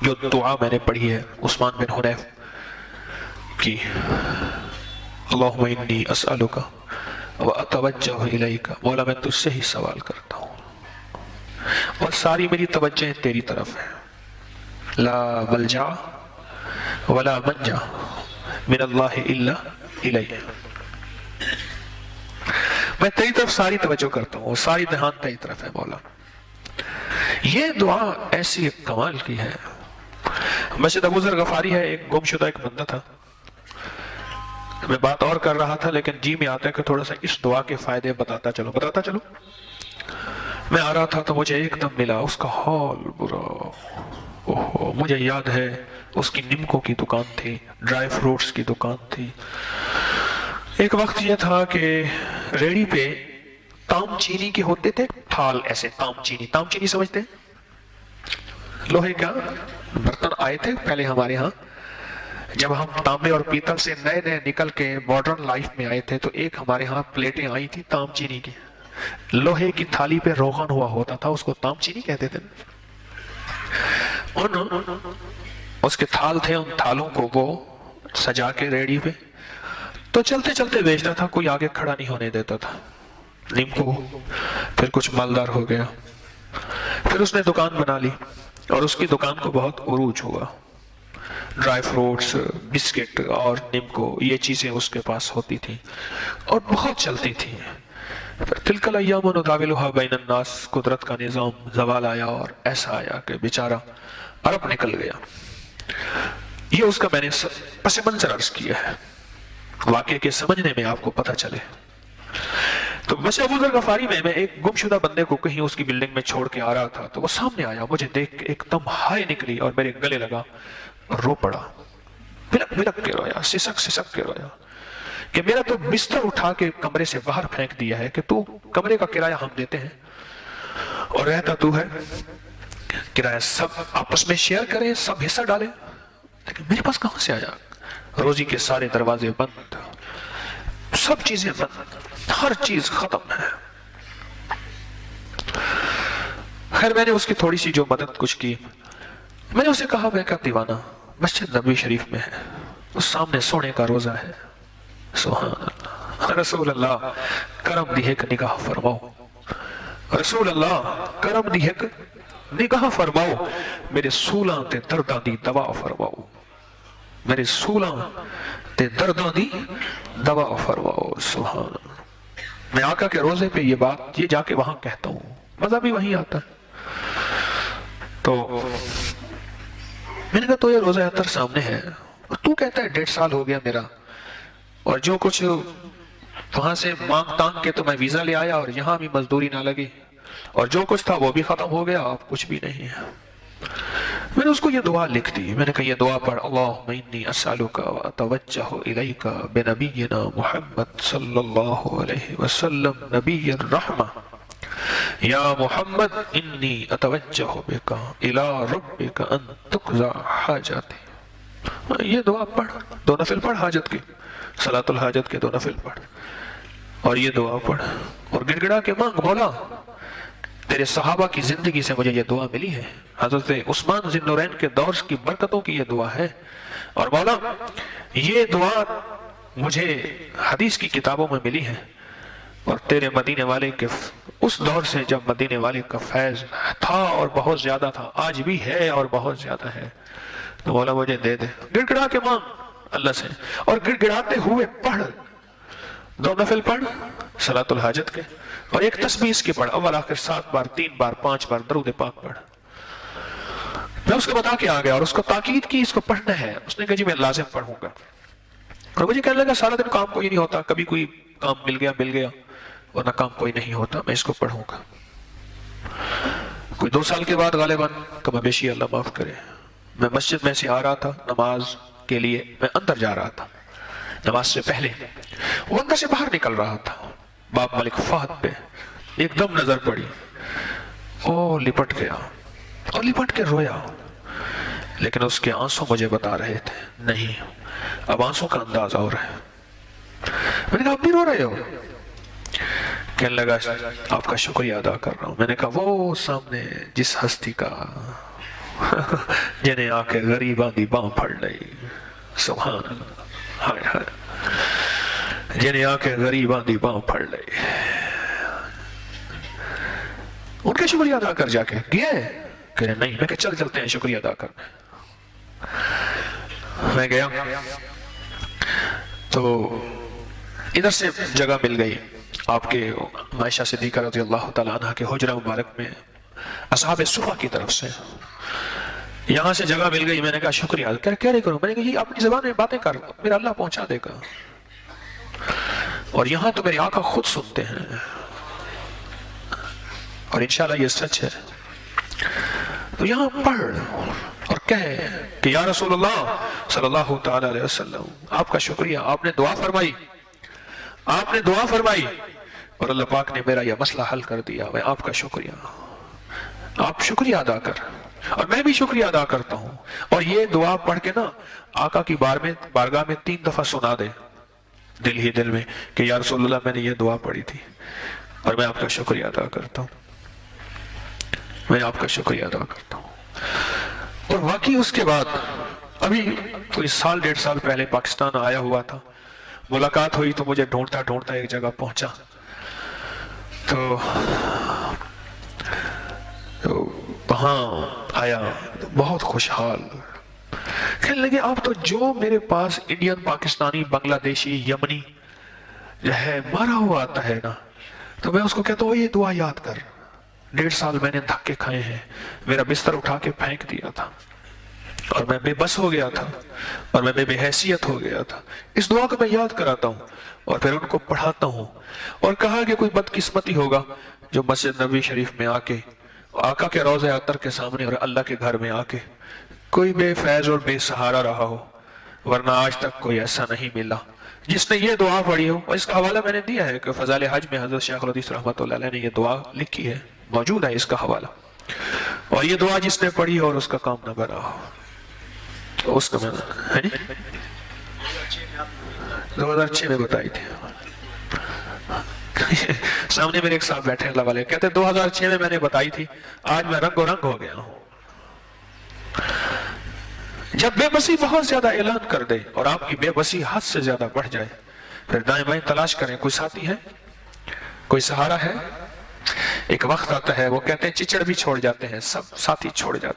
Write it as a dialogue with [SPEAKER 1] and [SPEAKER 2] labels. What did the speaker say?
[SPEAKER 1] جو دعا میں نے پڑھی ہے عثمان بن حنیف کی، اللہم انی اسألک واتوجہ الیک، مولا میں تجھ سے ہی سوال کرتا ہوں اور ساری میری توجہ تیری طرف ہے، لا ملجا ولا منجا من اللہ الا الیہ، میں تیری طرف ساری توجہ کرتا ہوں اور ساری دھیان تیری طرف ہے مولا۔ یہ دعا ایسی ایک کمال کی ہے۔ مسجد ابو ذر غفاری ہے، ایک گم شدہ ایک بندہ تھا، میں بات اور کر رہا تھا لیکن جی میں آتا ہے کہ تھوڑا سا اس دعا کے فائدے بتاتا چلو۔ میں آ رہا تھا تو مجھے ایک دم ملا، اس کا حال برا، مجھے یاد ہے اس کی نمکوں کی دکان تھی، ڈرائی فروٹس کی دکان تھی۔ ایک وقت یہ تھا کہ ریڑی پہ تام چینی کے ہوتے تھے تھال، ایسے تام چینی سمجھتے ہیں؟ لوہے کا برتن آئے تھے پہلے ہمارے ہاں، جب ہم تانبے اور پیتل سے نئے نئے نکل کے ماڈرن لائف میں آئے تھے تو ایک ہمارے ہاں پلیٹیں آئی تھی تام چینی کی، لوہے کی تھالی پہ روغن ہوا ہوتا تھا، اس کو تام چینی کہتے تھے۔ اس کے تھال تھے، ان تھالوں کو وہ سجا کے ریڑی پہ تو چلتے چلتے بیچتا تھا، کوئی آگے کھڑا نہیں ہونے دیتا تھا۔ نمکو پھر کچھ مالدار ہو گیا، پھر اس نے دکان بنا لی اور اس کی دکان کو بہت عروج ہوا، ڈرائی فروٹس، بسکٹ اور نمکو یہ چیزیں اس کے پاس ہوتی تھیں اور بہت چلتی تھیں۔ پھر تلک الایام نداولها بین الناس، قدرت کا نظام زوال آیا اور ایسا آیا کہ بیچارہ عرب نکل گیا۔ یہ اس کا میں نے پس منظر عرض کیا ہے واقعے کے سمجھنے میں آپ کو پتہ چلے۔ تو مسجد ابو ذر غفاری میں ایک گم شدہ بندے کو کہیں اس کی بلڈنگ میں چھوڑ کے آ رہا تھا تو وہ سامنے آیا، مجھے دیکھ کے ایک دم ہائے نکلی اور میرے گلے لگا اور رو پڑا، بلک بلک کے رویا، سسک سسک کے رویا کہ میرا تو بستر اٹھا کے کمرے سے باہر پھینک دیا ہے کہ تو کمرے کا کرایہ ہم دیتے ہیں اور رہتا تو ہے، کرایہ سب آپس میں شیئر کریں، سب حصہ ڈالیں، لیکن میرے پاس کہاں سے آیا؟ روزی کے سارے دروازے بند، سب چیزیں بند، ہر چیز ختم ہے۔ خیر میں نے اس کی تھوڑی سی جو مدد کچھ کی، میں نے اسے کہا میں کا دیوانہ مسجد نبوی شریف میں ہے، اس سامنے سونے کا روزہ ہے، سبحان اللہ، رسول اللہ کرم دی ایک نگاہ فرماؤ، رسول اللہ کرم دی ایک نگاہ فرماؤ، میرے سولاں تے درداں دی دوا فرماؤ، میرے سولاں تے درداں دی دوا فرماؤ، سبحان اللہ۔ میں آقا کے روزے پہ یہ بات یہ جا کے وہاں کہتا ہوں، مزہ بھی وہیں آتا ہے۔ تو میں نے کہا تو یہ روزہ اطہر سامنے ہے اور تو کہتا ہے 1.5 سال ہو گیا میرا، اور جو کچھ وہاں سے مانگ تانگ کے تو میں ویزا لے آیا اور یہاں بھی مزدوری نہ لگی اور جو کچھ تھا وہ بھی ختم ہو گیا، اب کچھ بھی نہیں ہے۔ میں نے اس کو یہ دعا لکھ دی، میں نے کہا یہ دعا پڑھ، اللہم انی اسألک واتوجہ الیک بنبینا محمد صلی اللہ علیہ وسلم نبی الرحمہ، یا محمد انی اتوجہ بک الی ربک ان تقضی حاجاتی۔ یہ دعا پڑھ، 2 نفل پڑھ حاجت کے، صلاۃ الحاجت کے 2 نفل پڑھ اور یہ دعا پڑھ اور گڑ گڑا کے مانگ، مولا تیرے صحابہ کی زندگی سے مجھے یہ دعا ملی ہے، حضرت عثمان ذی النورین کے دور کی برکتوں کی یہ دعا ہے، اور مولا یہ دعا مجھے حدیث کی کتابوں میں ملی ہے اور تیرے مدینے والے کے اس دور سے جب مدینے والے کا فیض تھا اور بہت زیادہ تھا، آج بھی ہے اور بہت زیادہ ہے، تو مولا مجھے دے دے۔ گڑ گڑا کے مانگ اللہ سے اور گڑ گڑاتے ہوئے پڑھ، 2 نفل پڑھ صلاۃ الحاجت کے اور ایک تسبیح اس کی پڑھ، اول آخر 7 بار 3 بار 5 بار درود پاک پڑھ۔ میں اس کو بتا کے آ گیا اور اس کو تاکید کی اس کو پڑھنا ہے، اس نے کہا جی میں لازم پڑھوں گا، اور مجھے کہنے لگا سارا دن کام کوئی نہیں ہوتا، کبھی کوئی کام مل گیا ورنہ کام کوئی نہیں ہوتا، میں اس کو پڑھوں گا۔ کوئی 2 سال کے بعد غالباً کم بیشی اللہ معاف کرے، میں مسجد میں سے آ رہا تھا نماز کے لیے، میں اندر جا رہا تھا نماز سے پہلے، وہ اندر سے باہر نکل رہا تھا، باب ملک فہد پہ ایک دم نظر پڑی، او لپٹ گیا اور لپٹ کے رویا، لیکن اس کے آنسوں مجھے بتا رہے تھے نہیں اب آنسوں کا انداز اور ہے۔ میں نے کہا اب بھی رو رہے ہو؟ کہنے لگا آپ کا شکریہ ادا کر رہا ہوں۔ میں نے کہا وہ سامنے جس ہستی کا جنہیں آ کے غریباں دی باں پھڑ لئی، سبحان اللہ، ہائے ہائے، جنہیں آ کے غریباں دی باں پھڑ لئی، ان کا شکریہ ادا کر جا کے گئے کہ نہیں، میں کہ چل چلتے ہیں شکریہ ادا کرنے۔ میں گیا تو ادھر سے جگہ مل گئی آپ کے عائشہ صدیقہ رضی اللہ تعالیٰ عنہ کے حجرہ مبارک میں اصحاب صفہ کی طرف سے، یہاں سے جگہ مل گئی۔ میں نے کہا شکریہ، کیا نہیں کروں؟ میں نے کہا یہ اپنی زبان میں باتیں کر، میرا اللہ پہنچا دے گا، اور یہاں تو میرے آقا خود سنتے ہیں، اور انشاءاللہ یہ سچ ہے۔ تو یہاں پڑھ اور کہے کہ یا رسول اللہ صلی اللہ تعالیٰ علیہ وسلم، آپ کا شکریہ، آپ نے دعا فرمائی، آپ نے دعا فرمائی، اور اللہ پاک نے میرا یہ مسئلہ حل کر دیا، میں آپ کا شکریہ، آپ شکریہ ادا کر، اور میں بھی شکریہ ادا کرتا ہوں۔ اور یہ دعا پڑھ کے نا آقا کی بارگاہ میں 3 دفعہ سنا دے دل ہی دل میں کہ یا رسول اللہ میں نے یہ دعا پڑھی تھی اور میں آپ کا شکریہ ادا کرتا ہوں، میں آپ کا شکریہ ادا کرتا ہوں۔ اور واقعی اس کے بعد ابھی کوئی 1.5 سال پہلے پاکستان آیا ہوا تھا، ملاقات ہوئی تو مجھے ڈھونڈتا ڈھونڈتا ایک جگہ پہنچا، تو وہاں آیا بہت خوشحال، کہنے لگے آپ تو جو میرے پاس انڈین، پاکستانی، بنگلہ دیشی، یمنی جو ہے مارا ہوا آتا ہے نا، تو میں اس کو کہتا ہوں یہ دعا یاد کر، 1.5 سال میں نے دھکے کھائے ہیں، میرا بستر اٹھا کے پھینک دیا تھا، اور میں بے بس ہو گیا تھا، اور میں بے حیثیت ہو گیا تھا، اس دعا کو میں یاد کراتا ہوں اور پھر ان کو پڑھاتا ہوں۔ اور کہا کہ کوئی بدقسمتی ہوگا جو مسجد نبوی شریف میں آ کے، آقا کے روضہ اطہر کے سامنے اور اللہ کے گھر میں آ کے کوئی بے فیض اور بے سہارا رہا ہو، ورنہ آج تک کوئی ایسا نہیں ملا جس نے یہ دعا پڑھی ہو۔ اور اس کا حوالہ میں نے دیا ہے کہ فضائل حج میں حضرت شیخ الحدیث رحمۃ اللہ علیہ نے یہ دعا لکھی ہے، موجود ہے اس کا حوالہ، اور یہ دعا جس نے پڑھی اور اس کا کام نہ بنا ہو، اس کا میں 2006 میں بتائی تھی۔ سامنے میرے ایک صاحب بیٹھے اللہ والے، کہتے 2006 میں میں نے بتائی تھی، آج میں رنگ و رنگ ہو گیا ہوں۔ جب بے بسی بہت زیادہ اعلان کر دے اور آپ کی بے بسی حد سے زیادہ بڑھ جائے، پھر دائیں بائیں تلاش کریں، کوئی ساتھی ہے، کوئی سہارا ہے۔ ایک وقت آتا ہے وہ کہتے ہیں چچڑ بھی چھوڑ جاتے ہیں، سب ساتھی چھوڑ جاتے ہیں۔